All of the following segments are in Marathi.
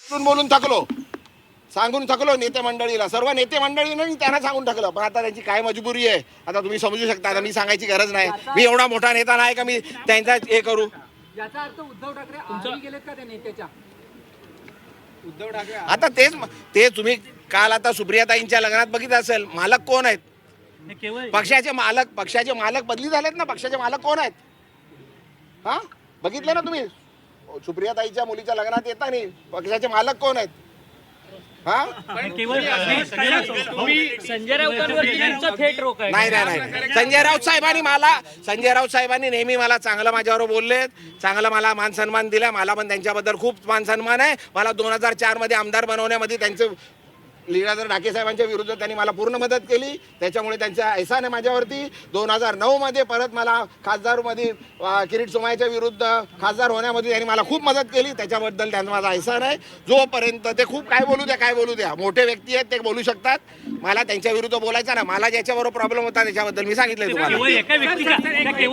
बोलून थकलो, सांगून थकलो नेते मंडळीला, सर्व नेते मंडळीने त्यांना सांगून टाकलं. पण आता त्यांची काय मजबुरी आहे आता तुम्ही समजू शकता. आता मी सांगायची गरज नाही, मी एवढा मोठा नेता नाही का मी त्यांचा हे करू. याचा अर्थ उद्धव ठाकरे आधी गेलेत का त्या नेत्याच्या? उद्धव ठाकरे आता ते तुम्ही काल आता सुप्रियाताईंच्या लग्नात बघितलं असेल, मालक कोण आहेत? पक्षाचे मालक बदली झालेत ना. पक्षाचे मालक कोण आहेत? हा, बघितले ना तुम्ही सुप्रियाताईच्या मुलीच्या लग्नात येता नाही पक्षाचे मालक कोण आहेत? हा, संजय राऊतांवरती त्यांचा थेट रोख आहे. नाही. संजय राऊत साहेबांनी नेहमी मला चांगलं माझ्यावर बोललेत, चांगलं मला मान सन्मान दिला. मला पण त्यांच्याबद्दल खूप मान सन्मान आहे. मला 2004 मध्ये आमदार बनवण्यामध्ये त्यांचे लीलाधर ढाके साहेबांच्या विरुद्ध त्यांनी मला पूर्ण मदत केली, त्याच्यामुळे त्यांचा एहसान आहे माझ्यावरती. 2009 मध्ये परत मला खासदारमध्ये किरीट सोमय्याच्या विरुद्ध खासदार होण्यामध्ये त्यांनी मला खूप मदत केली, त्याच्याबद्दल त्यांचा माझा एहसान आहे. जोपर्यंत ते खूप काय बोलू द्या, मोठे व्यक्ती आहेत, ते बोलू शकतात. मला त्यांच्या विरुद्ध बोलायचं ना. मला ज्याच्याबरोबर प्रॉब्लेम होता त्याच्याबद्दल मी सांगितलंय तुम्हाला. केवळ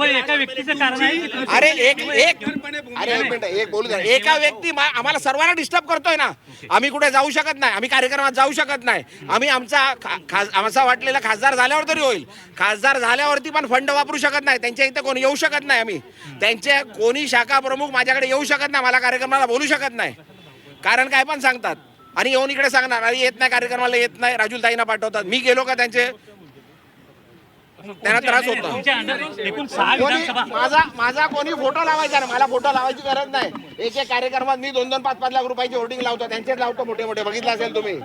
एका व्यक्तीचं कारण आहे. अरे एक मिनिट, एक बोलू द्या. एका व्यक्ती आम्हाला सर्वांना डिस्टर्ब करतोय ना. आम्ही कुठे जाऊ शकत नाही, आम्ही कार्यक्रमात जाऊ शकत नाही. आम्ही आमचा वाटलेला खासदार झाल्यावर तरी होईल. खासदार झाल्यावरती पण फंड वापरू शकत नाही. त्यांच्या इथे कोणी येऊ शकत नाही. आम्ही त्यांचे कोणी शाखा प्रमुख माझ्याकडे येऊ शकत नाही, मला कार्यक्रमाला बोलू शकत नाही. कारण काय पण सांगतात आणि येऊन इकडे सांगणार अरे येत नाही कार्यक्रमाला, येत नाही, राजूलताईंना पाठवतात. मी गेलो का त्यांना त्रास होता. माझा कोणी फोटो लावायचा ना, मला फोटो लावायची गरज नाही. एक कार्यक्रमात मी 2-2, 5-5 लाख रुपयाची होर्डिंग लावतो, त्यांचेच लावतो मोठे मोठे. बघितलं असेल तुम्ही,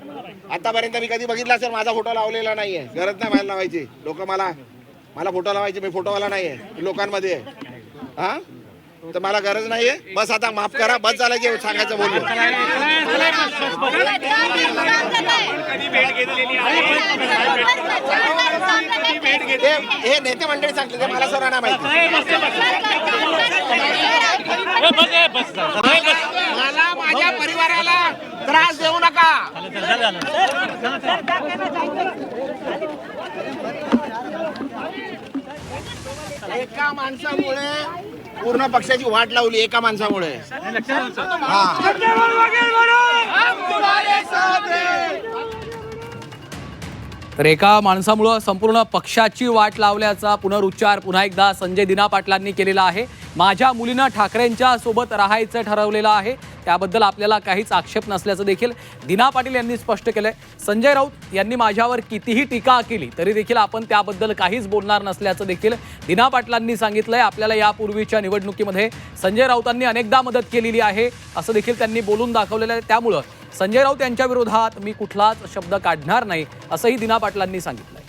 आतापर्यंत मी कधी बघितलं असेल माझा फोटो लावलेला नाहीये. गरज नाही मला लावायची. लोक मला फोटो लावायचे, मी फोटोवाला नाहीये, लोकांमध्ये आहे. हा, तर मला गरज नाहीये. बस आता माफ करा, बस झालं जे सांगायचं बोललो. हे नेते मंडळी सांगते, ते मला सर्वांना माहिती. मला माझ्या परिवाराला त्रास देऊ नका. एका माणसामुळे पूर्ण पक्षाची वाट लावली, एका माणसामुळे. तर एका माणसामुळं संपूर्ण पक्षाची वाट लावल्याचा पुनरुच्चार पुन्हा एकदा संजय दिना पाटलांनी केलेला आहे. माझ्या मुलीनं ठाकरेंच्या सोबत राहायचं ठरवलेलं आहे, त्याबद्दल आपल्याला काहीच आक्षेप नसल्याचं देखील दिना पाटील यांनी स्पष्ट केलंय. संजय राऊत यांनी माझ्यावर कितीही टीका केली तरी देखील आपण त्याबद्दल काहीच बोलणार नसल्याचं देखील दिना पाटलांनी सांगितलंय. आपल्याला यापूर्वीच्या निवडणुकीमध्ये संजय राऊतांनी अनेकदा मदत केलेली आहे असं देखील त्यांनी बोलून दाखवलेलं आहे. त्यामुळं संजय राऊत यांच्या विरोधात मी कुठलाच शब्द काढणार नाही असंही दिना पाटलांनी सांगितलंय.